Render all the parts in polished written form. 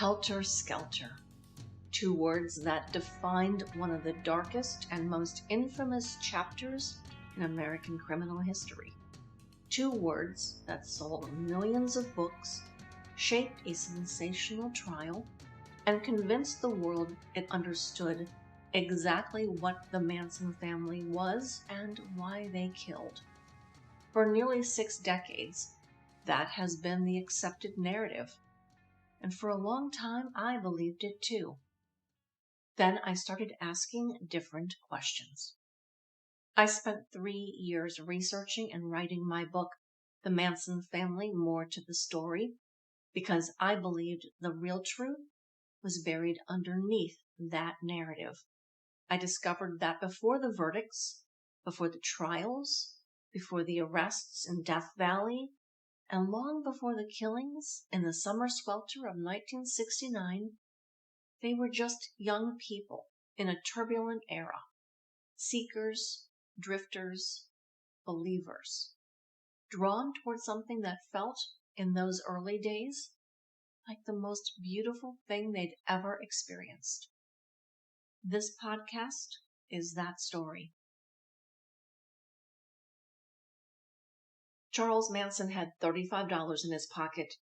Helter-skelter. Two words that defined one of the darkest and most infamous chapters in American criminal history. Two words that sold millions of books, shaped a sensational trial, and convinced the world it understood exactly what the Manson family was and why they killed. For nearly 6 decades, that has been the accepted narrative. And for a long time, I believed it too. Then I started asking different questions. I spent 3 years researching and writing my book, The Manson Family: More to the Story, because I believed the real truth was buried underneath that narrative. I discovered that before the verdicts, before the trials, before the arrests in Death Valley, and long before the killings in the summer swelter of 1969, they were just young people in a turbulent era, seekers, drifters, believers, drawn toward something that felt, in those early days, like the most beautiful thing they'd ever experienced. This podcast is that story. Charles Manson had $35 in his pocket,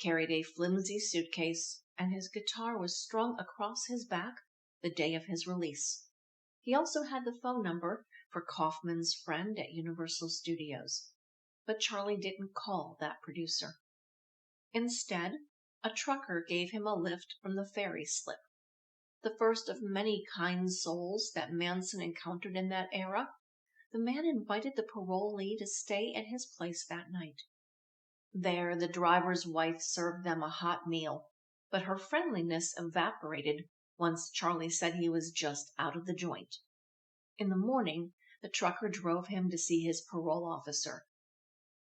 carried a flimsy suitcase, and his guitar was strung across his back the day of his release. He also had the phone number for Kaufman's friend at Universal Studios, but Charlie didn't call that producer. Instead, a trucker gave him a lift from the ferry slip. The first of many kind souls that Manson encountered in that era, the man invited the parolee to stay at his place that night. There, the driver's wife served them a hot meal, but her friendliness evaporated once Charlie said he was just out of the joint. In the morning, the trucker drove him to see his parole officer.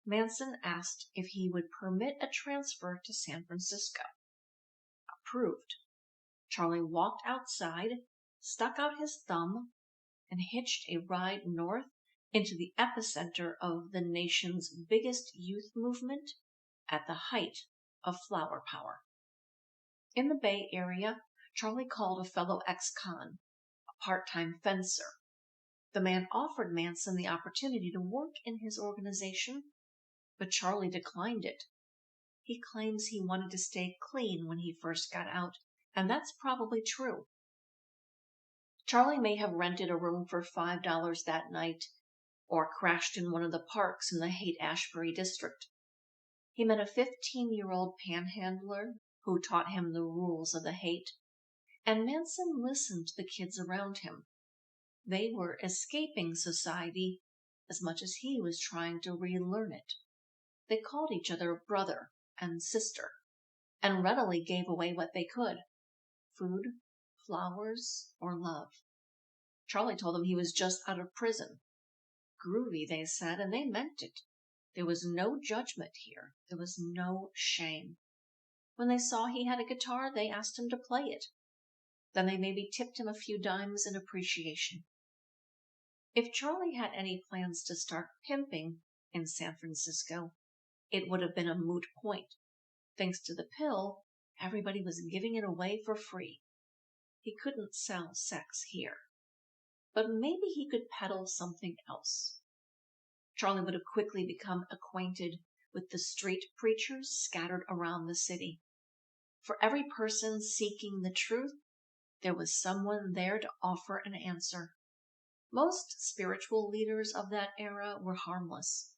Manson asked if he would permit a transfer to San Francisco. Approved. Charlie walked outside, stuck out his thumb, and hitched a ride north into the epicenter of the nation's biggest youth movement at the height of flower power. In the Bay Area, Charlie called a fellow ex-con, a part-time fencer. The man offered Manson the opportunity to work in his organization, but Charlie declined it. He claims he wanted to stay clean when he first got out, and that's probably true. Charlie may have rented a room for $5 that night, or crashed in one of the parks in the Haight-Ashbury district. He met a 15-year-old panhandler who taught him the rules of the Haight, and Manson listened to the kids around him. They were escaping society as much as he was trying to relearn it. They called each other brother and sister, and readily gave away what they could: food, flowers, or love. Charlie told them he was just out of prison. Groovy, they said, and they meant it. There was no judgment here. There was no shame. When they saw he had a guitar, they asked him to play it. Then they maybe tipped him a few dimes in appreciation. If Charlie had any plans to start pimping in San Francisco, it would have been a moot point. Thanks to the pill, everybody was giving it away for free. He couldn't sell sex here. But maybe he could peddle something else. Charlie would have quickly become acquainted with the street preachers scattered around the city. For every person seeking the truth, there was someone there to offer an answer. Most spiritual leaders of that era were harmless,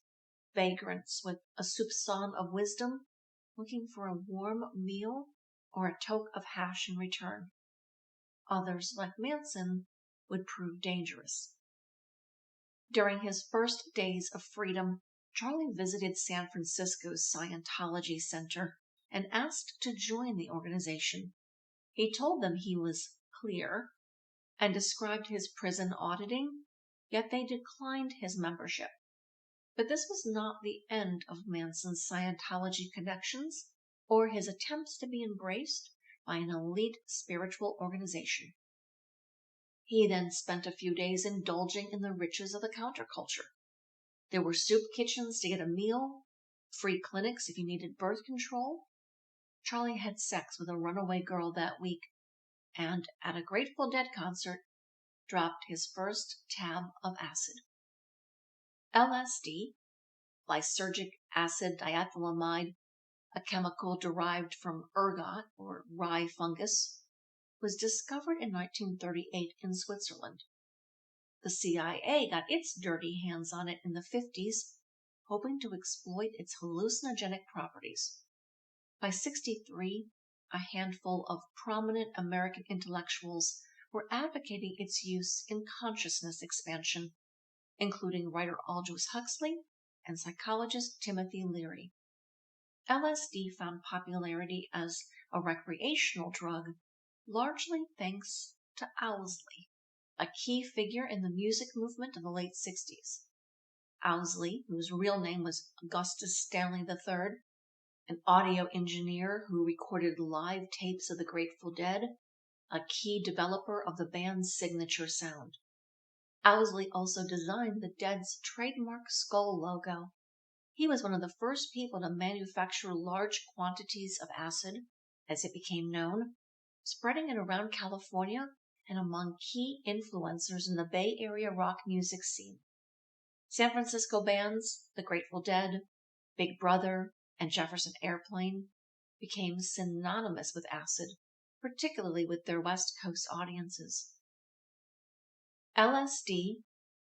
vagrants with a soupçon of wisdom, looking for a warm meal or a toke of hash in return. Others, like Manson, would prove dangerous. During his first days of freedom, Charlie visited San Francisco's Scientology Center and asked to join the organization. He told them he was clear and described his prison auditing, yet they declined his membership. But this was not the end of Manson's Scientology connections or his attempts to be embraced by an elite spiritual organization. He then spent a few days indulging in the riches of the counterculture. There were soup kitchens to get a meal, free clinics if you needed birth control. Charlie had sex with a runaway girl that week, and at a Grateful Dead concert, dropped his first tab of acid. LSD, lysergic acid diethylamide, a chemical derived from ergot or rye fungus, was discovered in 1938 in Switzerland. The CIA got its dirty hands on it in the 50s, hoping to exploit its hallucinogenic properties. By 1963, a handful of prominent American intellectuals were advocating its use in consciousness expansion, including writer Aldous Huxley and psychologist Timothy Leary. LSD found popularity as a recreational drug largely thanks to Owsley, a key figure in the music movement of the late 60s. Owsley, whose real name was Augustus Stanley III, an audio engineer who recorded live tapes of the Grateful Dead, a key developer of the band's signature sound. Owsley also designed the Dead's trademark skull logo. He was one of the first people to manufacture large quantities of acid, as it became known, spreading it around California and among key influencers in the Bay Area rock music scene. San Francisco bands, the Grateful Dead, Big Brother, and Jefferson Airplane became synonymous with acid, particularly with their West Coast audiences. LSD,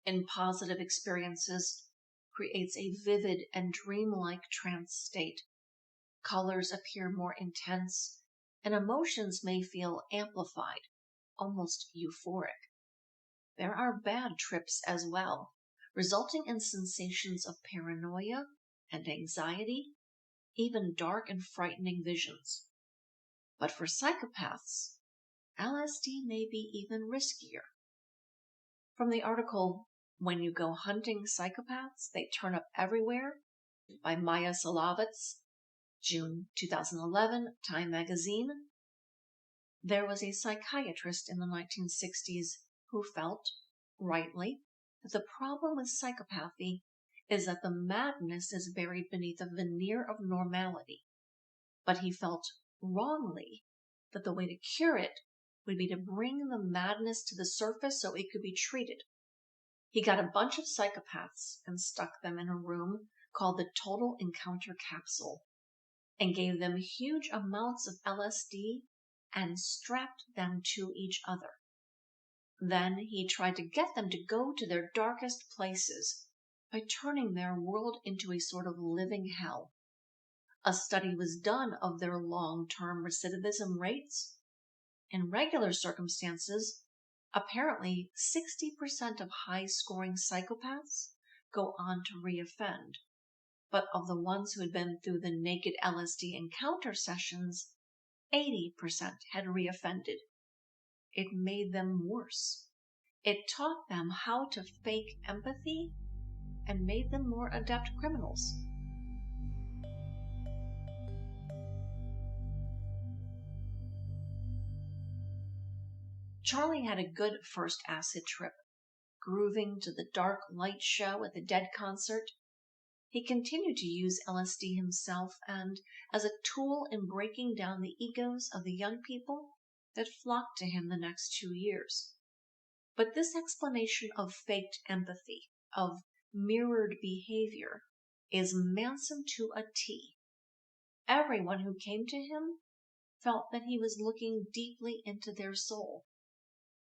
in positive experiences, creates a vivid and dreamlike trance state. Colors appear more intense, and emotions may feel amplified, almost euphoric. There are bad trips as well, resulting in sensations of paranoia and anxiety, even dark and frightening visions. But for psychopaths, LSD may be even riskier. From the article, When You Go Hunting Psychopaths, They Turn Up Everywhere, by MAIA SZALAVITZ, June 2011, Time magazine, there was a psychiatrist in the 1960s who felt, rightly, that the problem with psychopathy is that the madness is buried beneath a veneer of normality. But he felt, wrongly, that the way to cure it would be to bring the madness to the surface so it could be treated. He got a bunch of psychopaths and stuck them in a room called the Total Encounter Capsule, and gave them huge amounts of LSD and strapped them to each other. Then he tried to get them to go to their darkest places by turning their world into a sort of living hell. A study was done of their long-term recidivism rates. In regular circumstances, apparently 60% of high-scoring psychopaths go on to reoffend. But of the ones who had been through the naked LSD encounter sessions, 80% had reoffended. It made them worse. It taught them how to fake empathy and made them more adept criminals. Charlie had a good first acid trip, grooving to the dark light show at the Dead concert. He continued to use LSD himself and as a tool in breaking down the egos of the young people that flocked to him the next 2 years. But this explanation of faked empathy, of mirrored behavior, is Manson to a T. Everyone who came to him felt that he was looking deeply into their soul.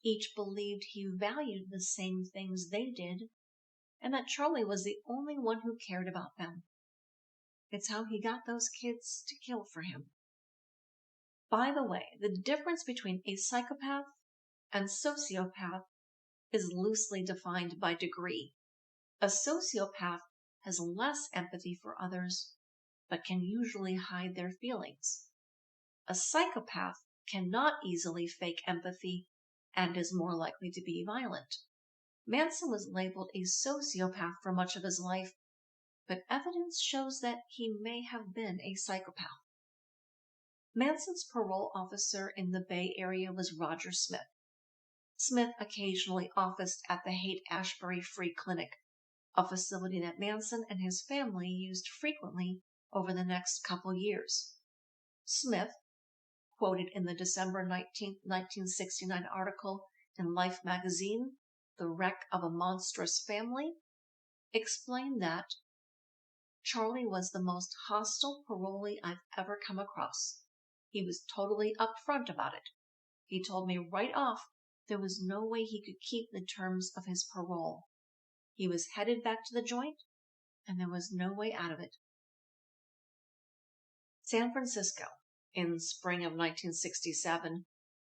Each believed he valued the same things they did, and that Charlie was the only one who cared about them. It's how he got those kids to kill for him. By the way, the difference between a psychopath and sociopath is loosely defined by degree. A sociopath has less empathy for others, but can usually hide their feelings. A psychopath cannot easily fake empathy and is more likely to be violent. Manson was labeled a sociopath for much of his life, but evidence shows that he may have been a psychopath. Manson's parole officer in the Bay Area was Roger Smith. Smith occasionally officed at the Haight-Ashbury Free Clinic, a facility that Manson and his family used frequently over the next couple years. Smith, quoted in the December 19, 1969 article in Life magazine, The Wreck of a Monstrous Family, explained that Charlie was the most hostile parolee I've ever come across. He was totally upfront about it. He told me right off there was no way he could keep the terms of his parole. He was headed back to the joint, and there was no way out of it. San Francisco, in spring of 1967,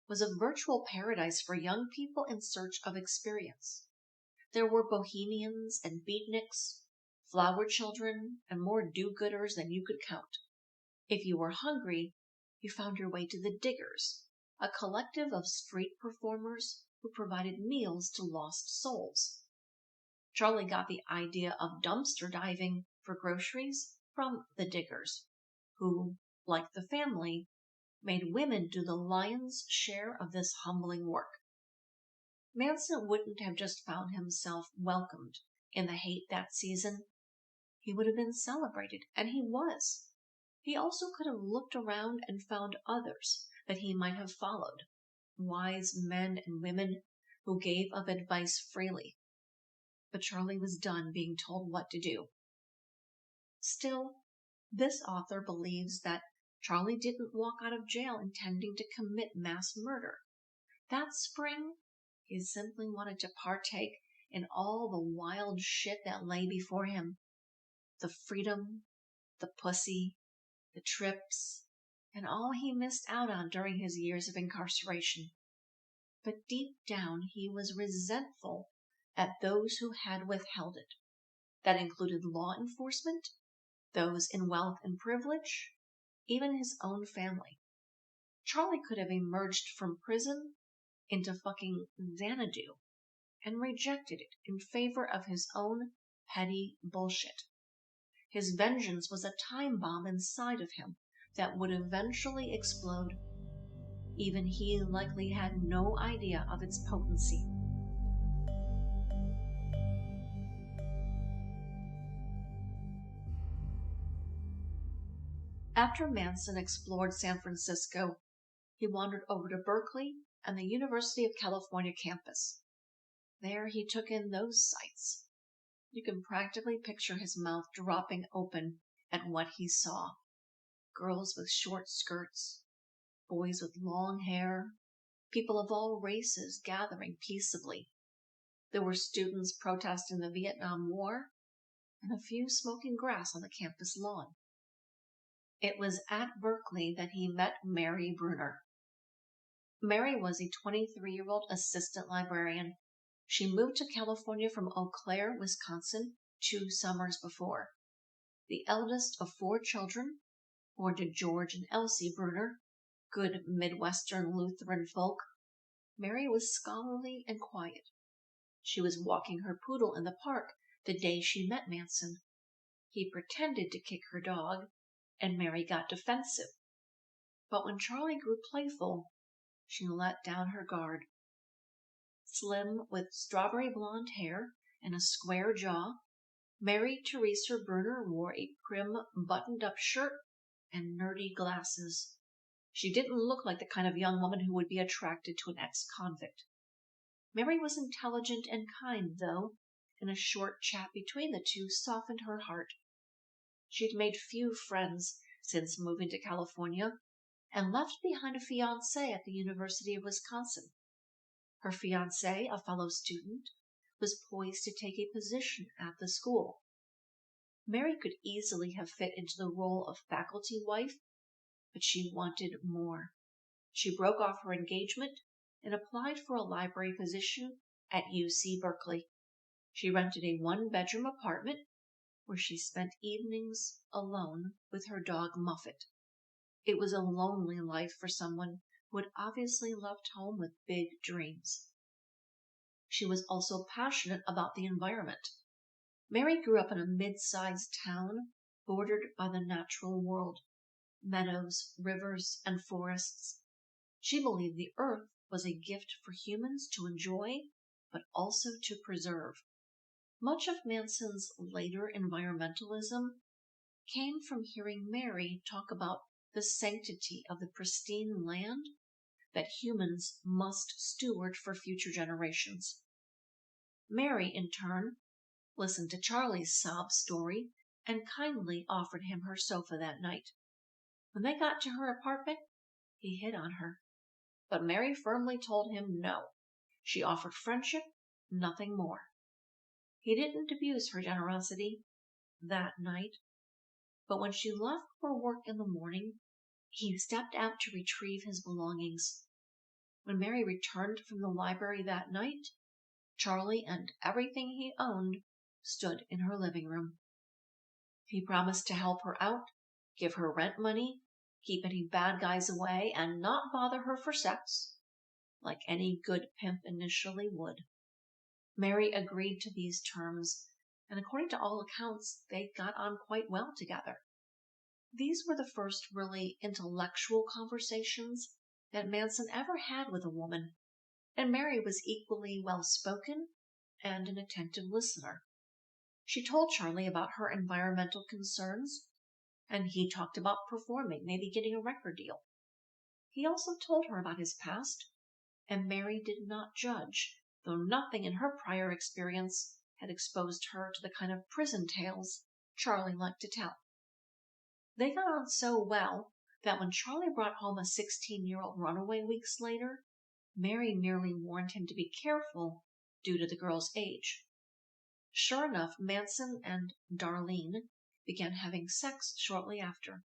was a virtual paradise for young people in search of experience. There were bohemians and beatniks, flower children, and more do-gooders than you could count. If you were hungry, you found your way to the Diggers, a collective of street performers who provided meals to lost souls. Charlie got the idea of dumpster diving for groceries from the Diggers, who, like the family, made women do the lion's share of this humbling work. Manson wouldn't have just found himself welcomed in the Haight that season. He would have been celebrated, and he was. He also could have looked around and found others that he might have followed, wise men and women who gave of advice freely. But Charlie was done being told what to do. Still, this author believes that Charlie didn't walk out of jail intending to commit mass murder. That spring, he simply wanted to partake in all the wild shit that lay before him. The freedom, the pussy, the trips, and all he missed out on during his years of incarceration. But deep down, he was resentful at those who had withheld it. That included law enforcement, those in wealth and privilege, even his own family. Charlie could have emerged from prison into fucking Xanadu and rejected it in favor of his own petty bullshit. His vengeance was a time bomb inside of him that would eventually explode. Even he likely had no idea of its potency. After Manson explored San Francisco, he wandered over to Berkeley and the University of California campus. There he took in those sights. You can practically picture his mouth dropping open at what he saw. Girls with short skirts, boys with long hair, people of all races gathering peaceably. There were students protesting the Vietnam War, and a few smoking grass on the campus lawn. It was at Berkeley that he met Mary Brunner. Mary was a 23-year-old assistant librarian. She moved to California from Eau Claire, Wisconsin, 2 summers before. The eldest of 4 children, born to George and Elsie Bruner, good Midwestern Lutheran folk, Mary was scholarly and quiet. She was walking her poodle in the park the day she met Manson. He pretended to kick her dog, and Mary got defensive. But when Charlie grew playful, she let down her guard. Slim, with strawberry blonde hair and a square jaw, Mary Teresa Bruner wore a prim, buttoned-up shirt and nerdy glasses. She didn't look like the kind of young woman who would be attracted to an ex-convict. Mary was intelligent and kind, though, and a short chat between the two softened her heart. She'd made few friends since moving to California and left behind a fiancé at the University of Wisconsin. Her fiancé, a fellow student, was poised to take a position at the school. Mary could easily have fit into the role of faculty wife, but she wanted more. She broke off her engagement and applied for a library position at UC Berkeley. She rented a 1-bedroom apartment where she spent evenings alone with her dog Muffet. It was a lonely life for someone who had obviously left home with big dreams. She was also passionate about the environment. Mary grew up in a mid-sized town bordered by the natural world, meadows, rivers, and forests. She believed the earth was a gift for humans to enjoy, but also to preserve. Much of Manson's later environmentalism came from hearing Mary talk about the sanctity of the pristine land that humans must steward for future generations. Mary, in turn, listened to Charlie's sob story and kindly offered him her sofa that night. When they got to her apartment, he hit on her, but Mary firmly told him no. She offered friendship, nothing more. He didn't abuse her generosity that night, but when she left for work in the morning, he stepped out to retrieve his belongings. When Mary returned from the library that night, Charlie and everything he owned stood in her living room. He promised to help her out, give her rent money, keep any bad guys away, and not bother her for sex, like any good pimp initially would. Mary agreed to these terms, and according to all accounts, they got on quite well together. These were the first really intellectual conversations that Manson ever had with a woman, and Mary was equally well-spoken and an attentive listener. She told Charlie about her environmental concerns, and he talked about performing, maybe getting a record deal. He also told her about his past, and Mary did not judge, though nothing in her prior experience had exposed her to the kind of prison tales Charlie liked to tell. They got on so well that when Charlie brought home a 16-year-old runaway weeks later, Mary merely warned him to be careful due to the girl's age. Sure enough, Manson and Darlene began having sex shortly after.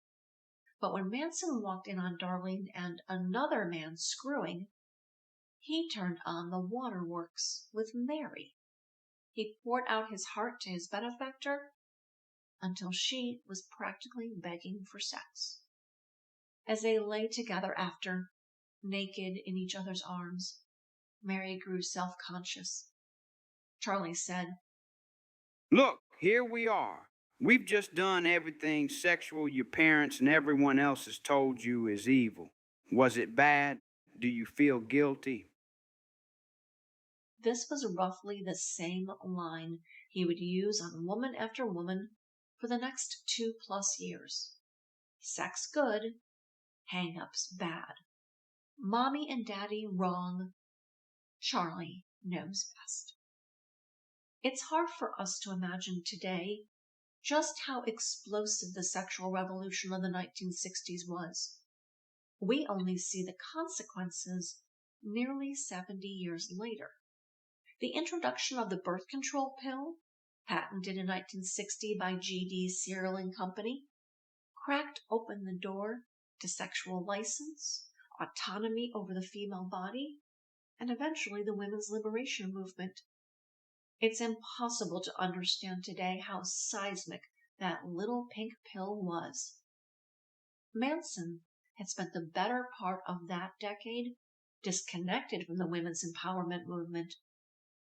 But when Manson walked in on Darlene and another man screwing, he turned on the waterworks with Mary. He poured out his heart to his benefactor until she was practically begging for sex. As they lay together after, naked in each other's arms, Mary grew self-conscious. Charlie said, "Look, here we are. We've just done everything sexual your parents and everyone else has told you is evil. Was it bad? Do you feel guilty?" This was roughly the same line he would use on woman after woman for the next 2+ years. Sex good, hang-ups bad. Mommy and Daddy wrong. Charlie knows best. It's hard for us to imagine today just how explosive the sexual revolution of the 1960s was. We only see the consequences nearly 70 years later. The introduction of the birth control pill, patented in 1960 by G.D. Searle and Company, cracked open the door to sexual license, autonomy over the female body, and eventually the women's liberation movement. It's impossible to understand today how seismic that little pink pill was. Manson had spent the better part of that decade disconnected from the women's empowerment movement.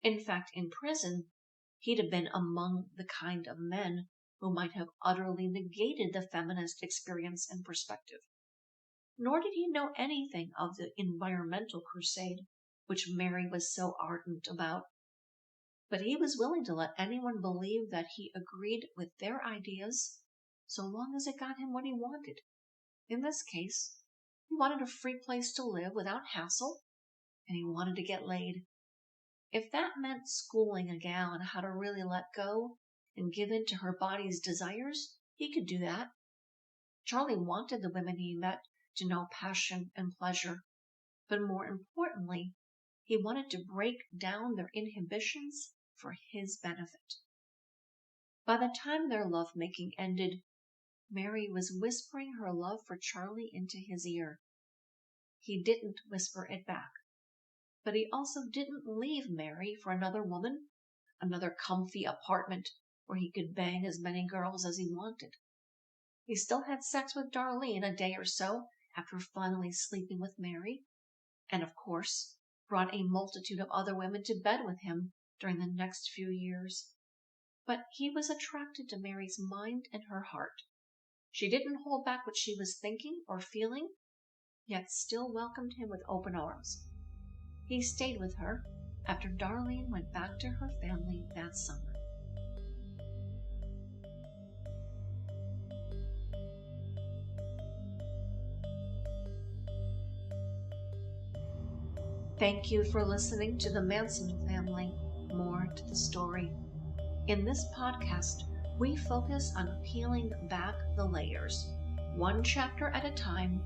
In fact, in prison, he'd have been among the kind of men who might have utterly negated the feminist experience and perspective. Nor did he know anything of the environmental crusade, which Mary was so ardent about. But he was willing to let anyone believe that he agreed with their ideas so long as it got him what he wanted. In this case, he wanted a free place to live without hassle, and he wanted to get laid. If that meant schooling a gal on how to really let go and give in to her body's desires, he could do that. Charlie wanted the women he met to know passion and pleasure, but more importantly, he wanted to break down their inhibitions for his benefit. By the time their lovemaking ended, Mary was whispering her love for Charlie into his ear. He didn't whisper it back. But he also didn't leave Mary for another woman, another comfy apartment where he could bang as many girls as he wanted. He still had sex with Darlene a day or so after finally sleeping with Mary, and of course brought a multitude of other women to bed with him during the next few years. But he was attracted to Mary's mind and her heart. She didn't hold back what she was thinking or feeling, yet still welcomed him with open arms. He stayed with her after Darlene went back to her family that summer. Thank you for listening to the Manson family, more to the story. In this podcast, we focus on peeling back the layers, one chapter at a time,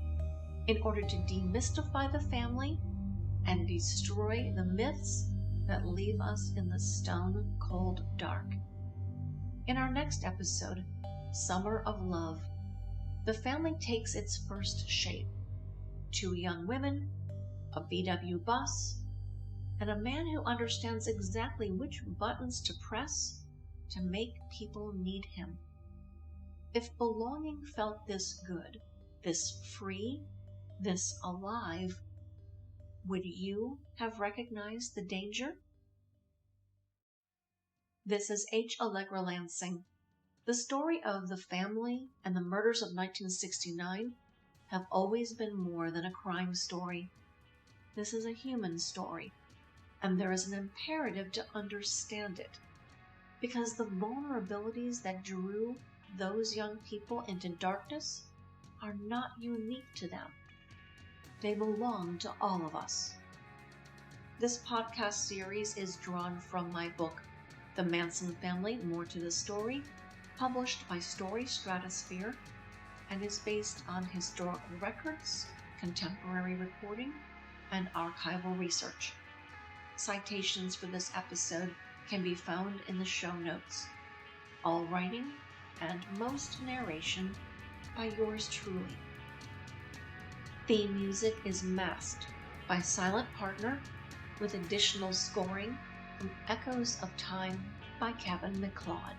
in order to demystify the family and destroy the myths that leave us in the stone-cold dark. In our next episode, Summer of Love, the family takes its first shape. 2 young women, a VW bus, and a man who understands exactly which buttons to press to make people need him. If belonging felt this good, this free, this alive, would you have recognized the danger? This is H. Allegra Lansing. The story of the family and the murders of 1969 have always been more than a crime story. This is a human story, and there is an imperative to understand it, because the vulnerabilities that drew those young people into darkness are not unique to them. They belong to all of us. This podcast series is drawn from my book, The Manson Family, More to the Story, published by Story Stratosphere, and is based on historical records, contemporary reporting, and archival research. Citations for this episode can be found in the show notes. All writing and most narration by yours truly. Theme music is Masked by Silent Partner, with additional scoring from Echoes of Time by Kevin MacLeod.